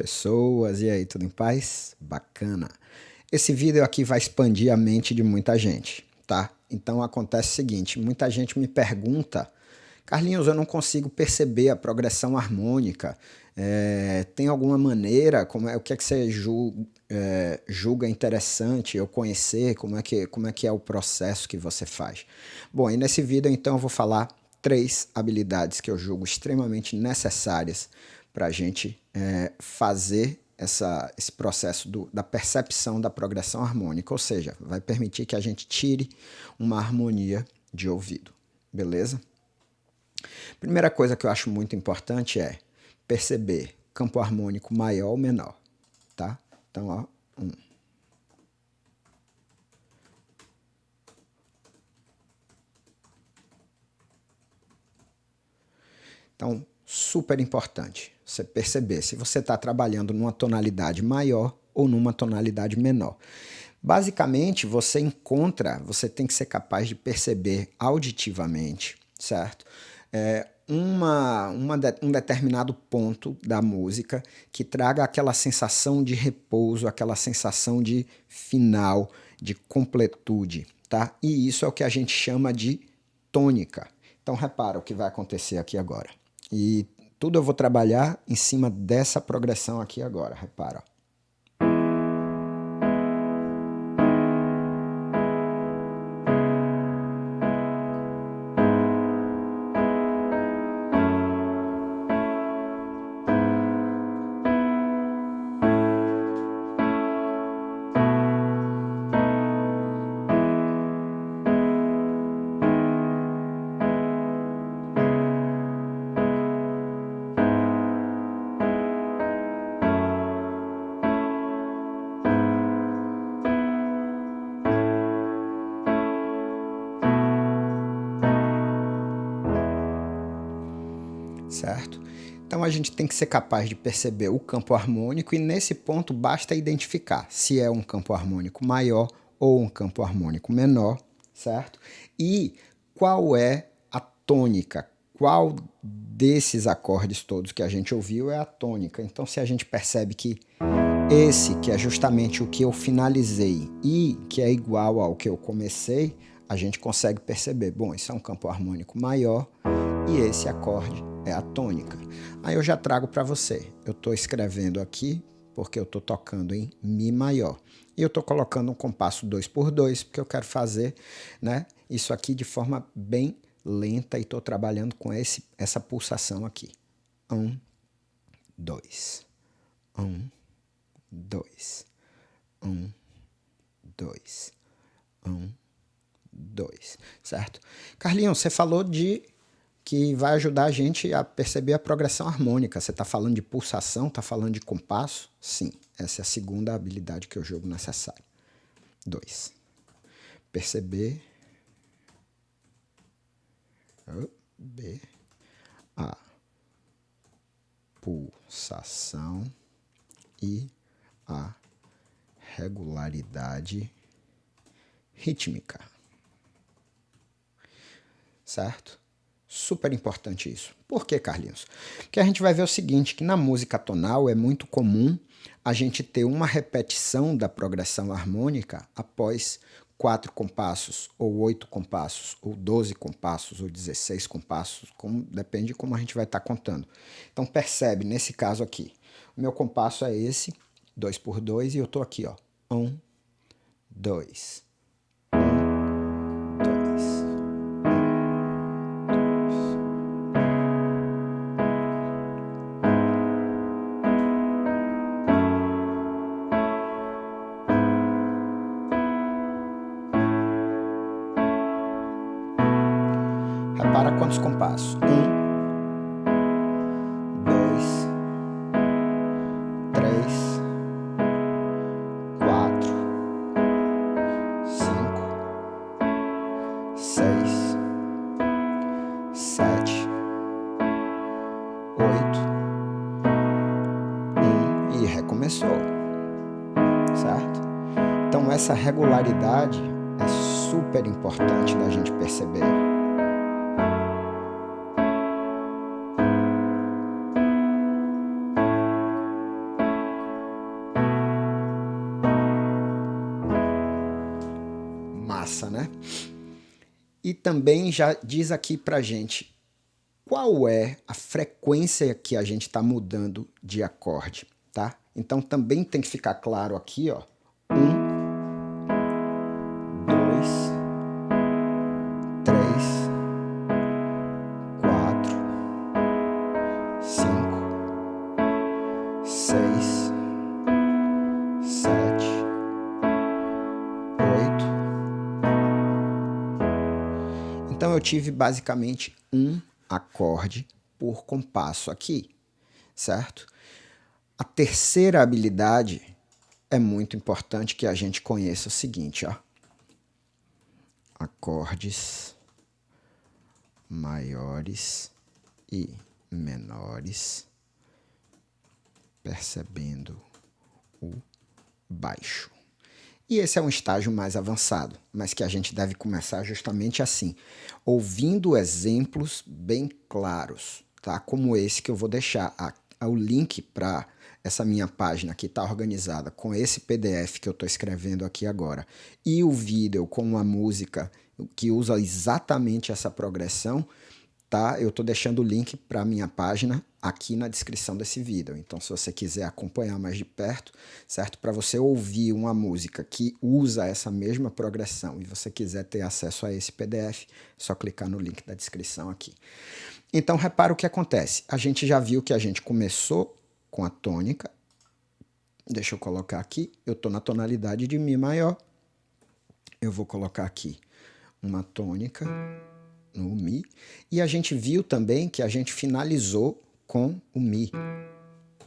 pessoas, e aí, tudo em paz? Bacana. Esse vídeo aqui vai expandir a mente de muita gente, tá? Então acontece o seguinte, muita gente me pergunta, Carlinhos, eu não consigo perceber a progressão harmônica, tem alguma maneira, o que é que você julga interessante eu conhecer, como é que é o processo que você faz? Bom, e nesse vídeo então eu vou falar 3 habilidades que eu julgo extremamente necessárias para a gente fazer esse processo da percepção da progressão harmônica, ou seja, vai permitir que a gente tire uma harmonia de ouvido, beleza? Primeira coisa que eu acho muito importante é perceber campo harmônico maior ou menor, tá? Então, ó, 1. Então, super importante você perceber se você está trabalhando numa tonalidade maior ou numa tonalidade menor. Basicamente, você tem que ser capaz de perceber auditivamente, certo? Um determinado ponto da música que traga aquela sensação de repouso, aquela sensação de final, de completude, tá? E isso é o que a gente chama de tônica. Então, repara o que vai acontecer aqui agora. E tudo eu vou trabalhar em cima dessa progressão aqui agora, repara. Certo? Então a gente tem que ser capaz de perceber o campo harmônico e nesse ponto basta identificar se é um campo harmônico maior ou um campo harmônico menor, certo? E qual é a tônica, qual desses acordes todos que a gente ouviu é a tônica. Então se a gente percebe que esse, que é justamente o que eu finalizei e que é igual ao que eu comecei, a gente consegue perceber, bom, isso é um campo harmônico maior e esse acorde é a tônica. Aí eu já trago para você. Eu estou escrevendo aqui porque eu estou tocando em Mi maior. E eu estou colocando um compasso 2x2 porque eu quero fazer, né, isso aqui de forma bem lenta e estou trabalhando com essa pulsação aqui. 1, 2, 1, 2, 1, 2, 1, 2, certo? Carlinhos, você falou que vai ajudar a gente a perceber a progressão harmônica. Você está falando de pulsação, está falando de compasso? Sim, essa é a segunda habilidade que eu julgo necessária. 2. Perceber a pulsação e a regularidade rítmica. Certo? Super importante isso. Por que, Carlinhos? Porque a gente vai ver o seguinte, que na música tonal é muito comum a gente ter uma repetição da progressão harmônica após 4 compassos, ou 8 compassos, ou 12 compassos, ou 16 compassos, depende de como a gente vai estar contando. Então percebe, nesse caso aqui, o meu compasso é esse, 2x2, e eu estou aqui, ó, 1, 2, repara quantos compassos. 1, 2, 3, 4, 5, 6, 7, 8, 1 e recomeçou. Certo? Então essa regularidade é super importante da gente perceber. massa, né? E também já diz aqui pra gente qual é a frequência que a gente está mudando de acorde, tá? Então também tem que ficar claro aqui, ó. 1, 2, 3, 4, 5, 6, 7, 8. Então eu tive basicamente um acorde por compasso aqui, certo? A terceira habilidade é muito importante que a gente conheça o seguinte, ó. Acordes maiores e menores, percebendo o baixo. E esse é um estágio mais avançado, mas que a gente deve começar justamente assim, ouvindo exemplos bem claros, tá? Como esse que eu vou deixar o link para essa minha página que está organizada com esse PDF que eu estou escrevendo aqui agora e o vídeo com uma música que usa exatamente essa progressão, tá? Eu estou deixando o link para a minha página aqui na descrição desse vídeo. Então, se você quiser acompanhar mais de perto, certo? Para você ouvir uma música que usa essa mesma progressão e você quiser ter acesso a esse PDF, é só clicar no link da descrição aqui. Então, repara o que acontece. A gente já viu que a gente começou com a tônica. Deixa eu colocar aqui. Eu estou na tonalidade de Mi maior. Eu vou colocar aqui uma tônica no Mi. E a gente viu também que a gente finalizou com o Mi.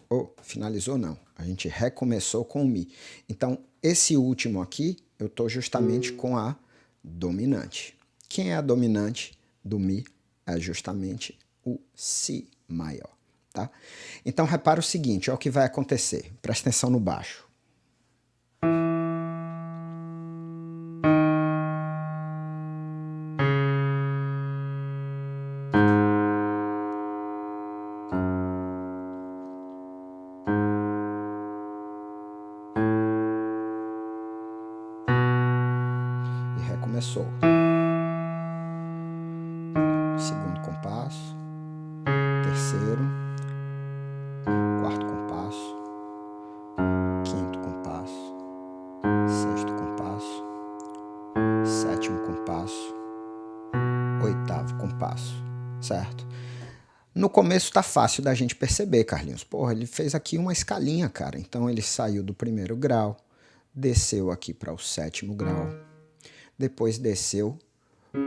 Ou finalizou não, a gente recomeçou com o Mi. Então, esse último aqui, eu estou justamente com a dominante. Quem é a dominante do Mi? É justamente o Si maior, tá? Então, repara o seguinte, olha o que vai acontecer. Presta atenção no baixo. E recomeçou. Segundo compasso, terceiro, quarto compasso, quinto compasso, sexto compasso, sétimo compasso, oitavo compasso, certo? No começo tá fácil da gente perceber, Carlinhos. Porra, ele fez aqui uma escalinha, cara. Então ele saiu do primeiro grau, desceu aqui para o sétimo grau, depois desceu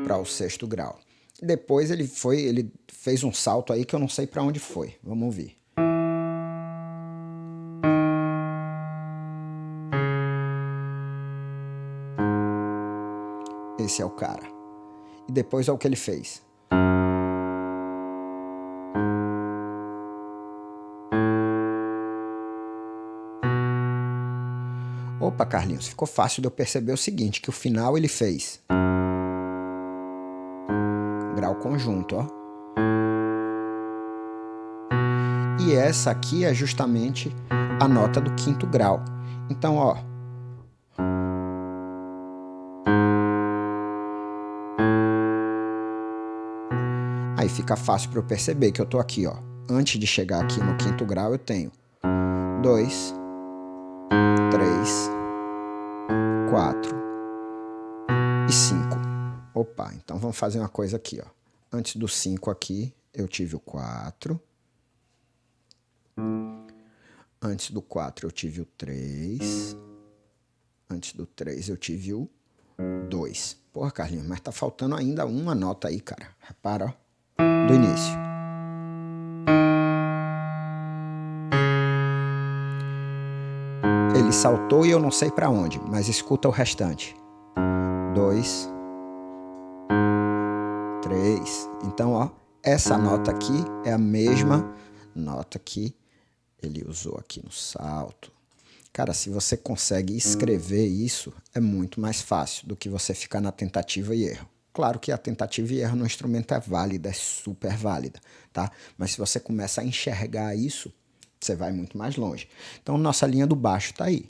para o sexto grau. Depois ele fez um salto aí que eu não sei para onde foi. Vamos ouvir. Esse é o cara. E depois olha o que ele fez. Opa, Carlinhos, ficou fácil de eu perceber o seguinte, que o final ele fez grau conjunto, ó. E essa aqui é justamente a nota do quinto grau. Então, ó. Aí fica fácil para eu perceber que eu tô aqui, ó. Antes de chegar aqui no quinto grau, eu tenho 2, 3, 4 e 5. Opa, então vamos fazer uma coisa aqui, ó. Antes do 5 aqui, eu tive o 4. Antes do 4 eu tive o 3. Antes do 3 eu tive o 2. Porra, Carlinhos, mas tá faltando ainda uma nota aí, cara. Repara, ó. Do início. Ele saltou e eu não sei pra onde, mas escuta o restante. 2, 3. Então, ó, essa nota aqui é a mesma nota que ele usou aqui no salto. Cara, se você consegue escrever isso, é muito mais fácil do que você ficar na tentativa e erro. Claro que a tentativa e erro no instrumento é válida, é super válida, tá? Mas se você começa a enxergar isso, você vai muito mais longe. Então, nossa linha do baixo tá aí.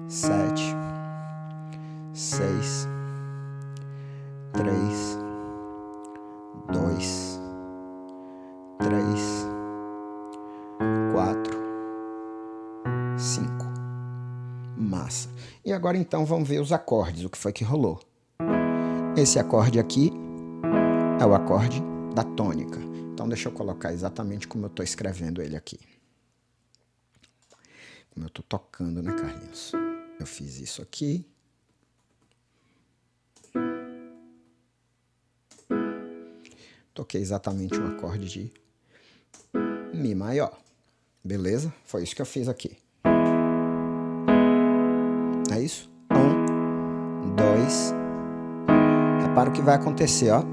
7, 6, 3, 2, 3, 4, 5. Massa. E agora então vamos ver os acordes, o que foi que rolou. Esse acorde aqui é o acorde da tônica. Então deixa eu colocar exatamente como eu estou escrevendo ele aqui. Como eu estou tocando, né, Carlinhos? Eu fiz isso aqui. Toquei exatamente um acorde de Mi maior. Beleza? Foi isso que eu fiz aqui. É isso? 1, 2. Repara o que vai acontecer, ó.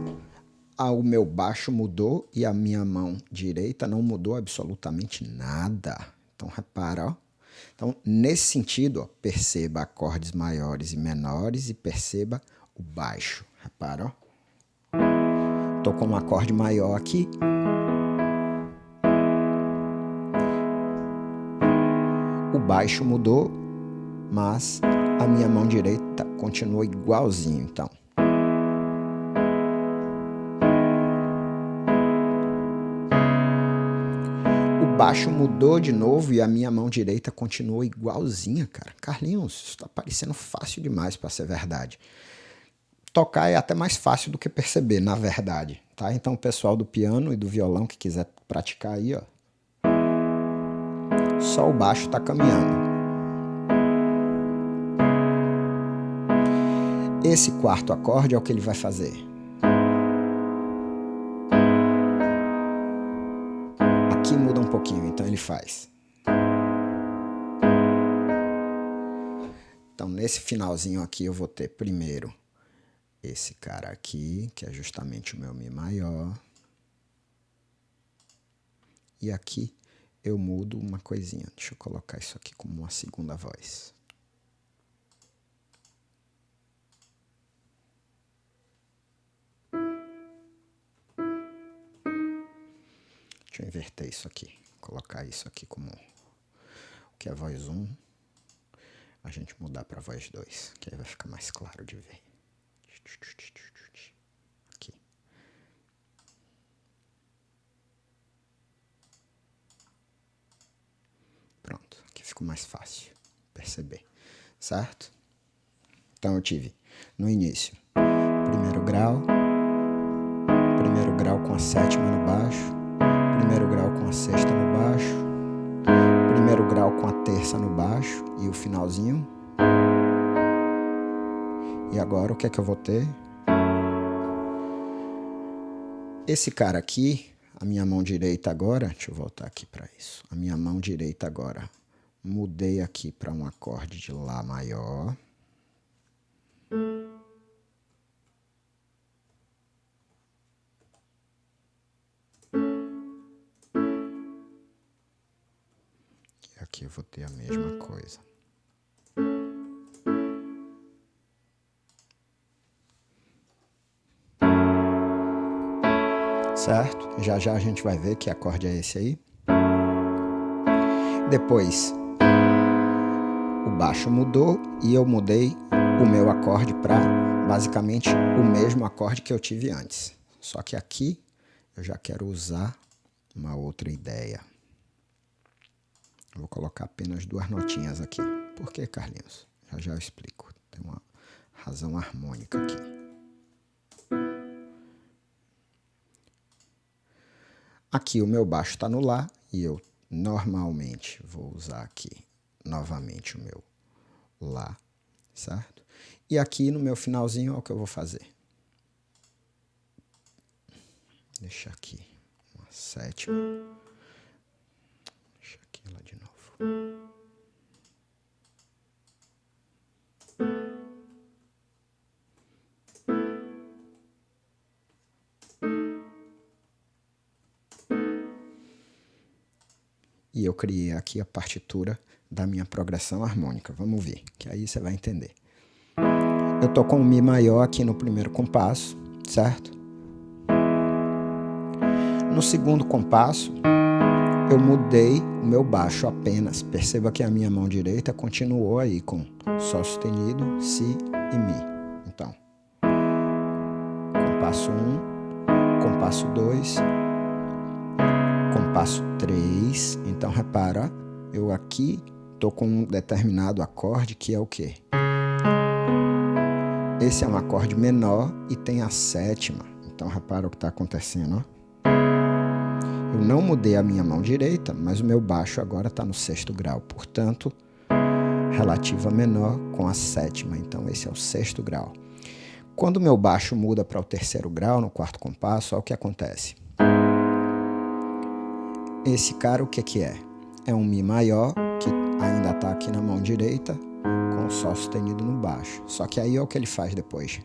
O meu baixo mudou e a minha mão direita não mudou absolutamente nada. Então, repara, ó. Então, nesse sentido, ó, perceba acordes maiores e menores e perceba o baixo. Repara, ó. Tô com um acorde maior aqui. O baixo mudou, mas a minha mão direita continua igualzinho, então. O baixo mudou de novo e a minha mão direita continuou igualzinha, cara. Carlinhos, isso tá parecendo fácil demais para ser verdade. Tocar é até mais fácil do que perceber, na verdade, tá? Então, o pessoal do piano e do violão que quiser praticar aí, ó. Só o baixo tá caminhando. Esse quarto acorde é o que ele vai fazer. Aqui muda um pouquinho, então ele faz. Então, nesse finalzinho aqui, eu vou ter primeiro esse cara aqui, que é justamente o meu Mi maior. E aqui eu mudo uma coisinha. Deixa eu colocar isso aqui como uma segunda voz. Deixa eu inverter isso aqui. Colocar isso aqui como o que é voz 1. A gente mudar para voz 2, que aí vai ficar mais claro de ver. Aqui. Pronto, aqui ficou mais fácil perceber, certo? Então eu tive no início primeiro grau com a sétima no baixo, primeiro grau com a sexta no baixo, primeiro grau com a terça no baixo e o finalzinho. E agora o que é que eu vou ter? Esse cara aqui, a minha mão direita agora, deixa eu voltar aqui para isso. A minha mão direita agora, mudei aqui para um acorde de Lá maior. E aqui eu vou ter a mesma coisa. Certo? Já já a gente vai ver que acorde é esse aí. Depois, o baixo mudou e eu mudei o meu acorde para basicamente o mesmo acorde que eu tive antes. Só que aqui eu já quero usar uma outra ideia. Eu vou colocar apenas 2 notinhas aqui. Por que, Carlinhos? Já já eu explico. Tem uma razão harmônica aqui. Aqui o meu baixo está no Lá e eu normalmente vou usar aqui novamente o meu Lá, certo? E aqui no meu finalzinho, olha o que eu vou fazer. Deixa aqui uma sétima. Deixa aqui ela de novo. E eu criei aqui a partitura da minha progressão harmônica. Vamos ver, que aí você vai entender. Eu tô com o Mi maior aqui no primeiro compasso, certo? No segundo compasso, eu mudei o meu baixo apenas. Perceba que a minha mão direita continuou aí com Sol sustenido, Si e Mi. Então, compasso 1, compasso 2, compasso 3. Então, repara, eu aqui estou com um determinado acorde que é o quê? Esse é um acorde menor e tem a sétima. Então, repara o que está acontecendo, ó. Eu não mudei a minha mão direita, mas o meu baixo agora está no sexto grau. Portanto, relativa menor com a sétima. Então, esse é o sexto grau. Quando o meu baixo muda para o terceiro grau, no quarto compasso, olha o que acontece. Esse cara, o que é? É um Mi maior, que ainda está aqui na mão direita, com o Sol sustenido no baixo. Só que aí olha o que ele faz depois.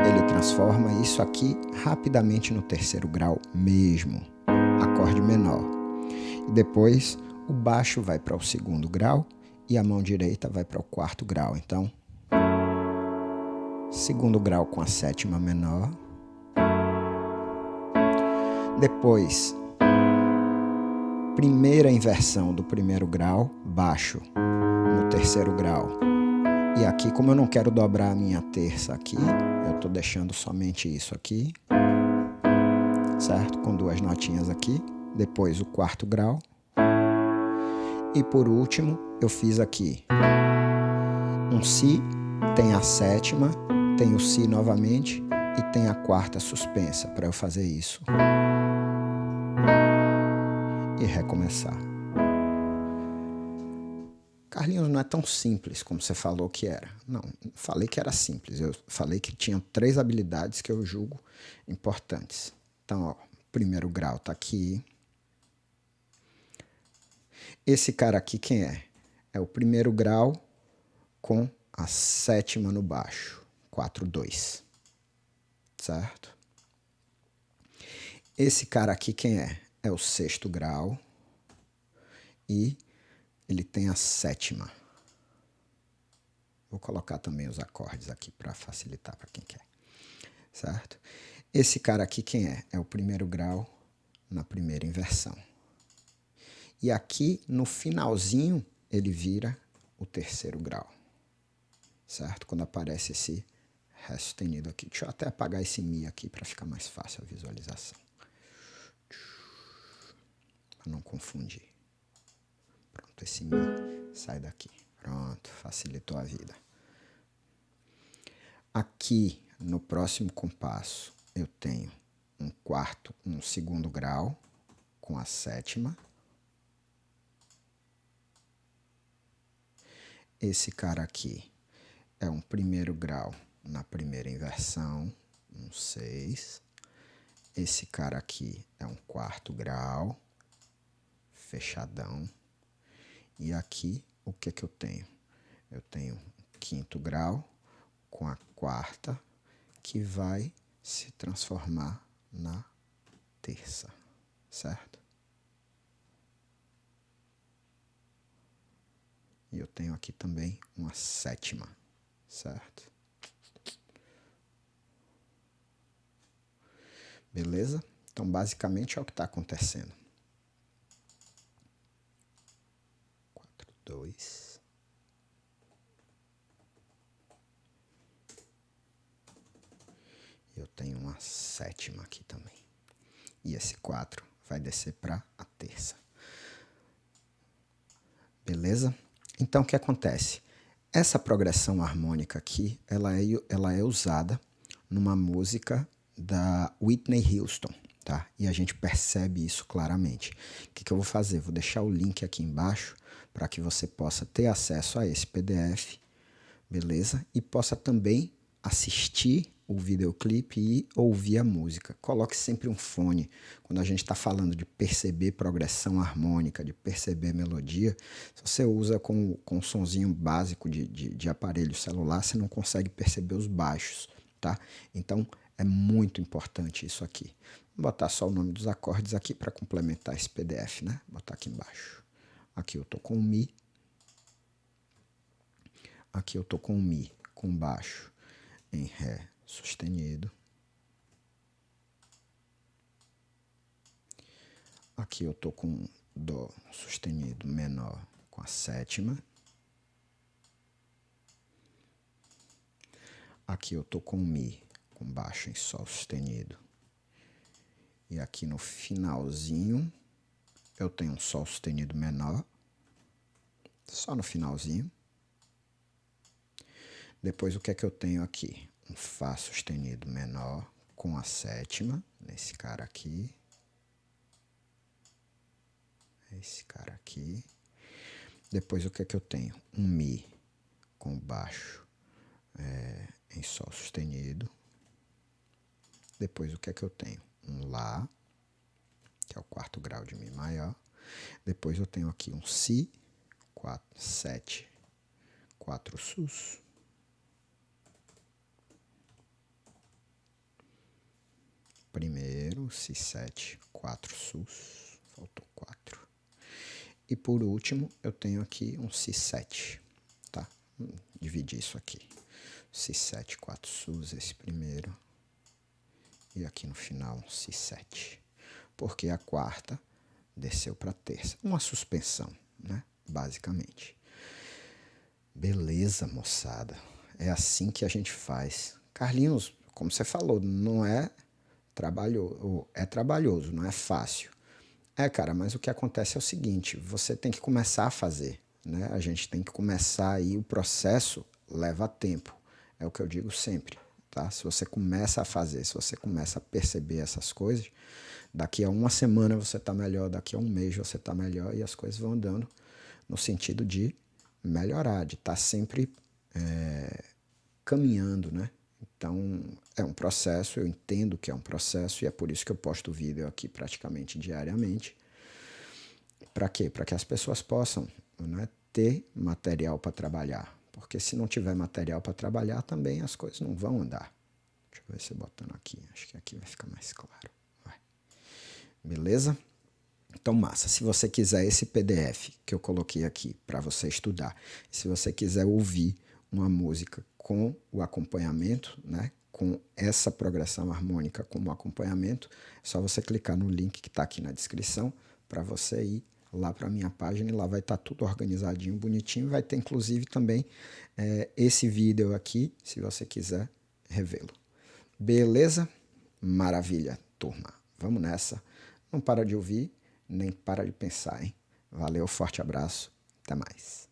Ele transforma isso aqui rapidamente no terceiro grau mesmo, acorde menor. E depois o baixo vai para o segundo grau e a mão direita vai para o quarto grau. Então, segundo grau com a sétima menor. Depois, primeira inversão do primeiro grau, baixo no terceiro grau. E aqui, como eu não quero dobrar a minha terça aqui, eu estou deixando somente isso aqui, certo? Com duas notinhas aqui. Depois o quarto grau. E por último, eu fiz aqui um Si, tem a sétima, tem o Si novamente e tem a quarta suspensa para eu fazer isso. E recomeçar. Carlinhos, não é tão simples como você falou que era. Não, falei que era simples. Eu falei que tinha 3 habilidades que eu julgo importantes. Então, ó, primeiro grau tá aqui. Esse cara aqui quem é? É o primeiro grau com a sétima no baixo. 4, 2. Certo? Esse cara aqui quem é? É o sexto grau. E ele tem a sétima. Vou colocar também os acordes aqui para facilitar para quem quer. Certo? Esse cara aqui quem é? É o primeiro grau na primeira inversão. E aqui no finalzinho ele vira o terceiro grau. Certo? Quando aparece esse Ré sustenido aqui. Deixa eu até apagar esse Mi aqui para ficar mais fácil a visualização. Para não confundir. Pronto, esse Mi sai daqui. Pronto, facilitou a vida. Aqui no próximo compasso eu tenho um segundo grau com a sétima. Esse cara aqui é um primeiro grau na primeira inversão, um 6. Esse cara aqui é um quarto grau, fechadão. E aqui, o que eu tenho? Eu tenho um quinto grau com a quarta, que vai se transformar na terça, certo? E eu tenho aqui também uma sétima, certo? Beleza? Então, basicamente, é o que está acontecendo. 4, 2. Eu tenho uma sétima aqui também. E esse 4 vai descer para a terça. Beleza? Então, o que acontece? Essa progressão harmônica aqui, ela é usada numa música da Whitney Houston, tá? E a gente percebe isso claramente. O que eu vou fazer? Vou deixar o link aqui embaixo para que você possa ter acesso a esse PDF, beleza? E possa também assistir o videoclipe e ouvir a música. Coloque sempre um fone. Quando a gente está falando de perceber progressão harmônica, de perceber melodia, se você usa com um sonzinho básico de aparelho celular, você não consegue perceber os baixos, tá? Então, é muito importante isso aqui. Vou botar só o nome dos acordes aqui para complementar esse PDF, né? Vou botar aqui embaixo. Aqui eu tô com o Mi. Aqui eu tô com o Mi com baixo em Ré sustenido. Aqui eu tô com Dó sustenido menor com a sétima. Aqui eu tô com Mi, com baixo em Sol sustenido. E aqui no finalzinho eu tenho um Sol sustenido menor, só no finalzinho. Depois o que é que eu tenho aqui? Um Fá sustenido menor com a sétima, nesse cara aqui. Esse cara aqui. Depois o que é que eu tenho? Um Mi com baixo em Sol sustenido. Depois o que é que eu tenho? Um Lá, que é o quarto grau de Mi maior. Depois eu tenho aqui um Si, 4, 7, 4 Sus. Primeiro, Si7, 4 Sus, faltou 4. E por último, eu tenho aqui um Si7, tá? Dividir isso aqui. Si7, 4 Sus, esse primeiro. E aqui no final, um Si7. Porque a quarta desceu para a terça. Uma suspensão, né? Basicamente. Beleza, moçada. É assim que a gente faz. Carlinhos, como você falou, não é trabalhoso, não é fácil. Cara, mas o que acontece é o seguinte, você tem que começar a fazer, né? A gente tem que começar aí, o processo leva tempo. É o que eu digo sempre, tá? Se você começa a fazer, se você começa a perceber essas coisas, daqui a uma semana você está melhor, daqui a um mês você está melhor e as coisas vão andando no sentido de melhorar, de estar sempre caminhando, né? Então, é um processo, eu entendo que é um processo e é por isso que eu posto vídeo aqui praticamente diariamente. Para quê? Para que as pessoas possam, né, ter material para trabalhar. Porque se não tiver material para trabalhar, também as coisas não vão andar. Deixa eu ver se botando aqui, acho que aqui vai ficar mais claro. Vai. Beleza? Então, massa. Se você quiser esse PDF que eu coloquei aqui para você estudar, se você quiser ouvir uma música com o acompanhamento, né, com essa progressão harmônica como acompanhamento, é só você clicar no link que está aqui na descrição para você ir lá para a minha página e lá vai estar tudo organizadinho, bonitinho. Vai ter inclusive também esse vídeo aqui, se você quiser revê-lo. Beleza? Maravilha, turma. Vamos nessa. Não para de ouvir, nem para de pensar, hein? Valeu, forte abraço, até mais.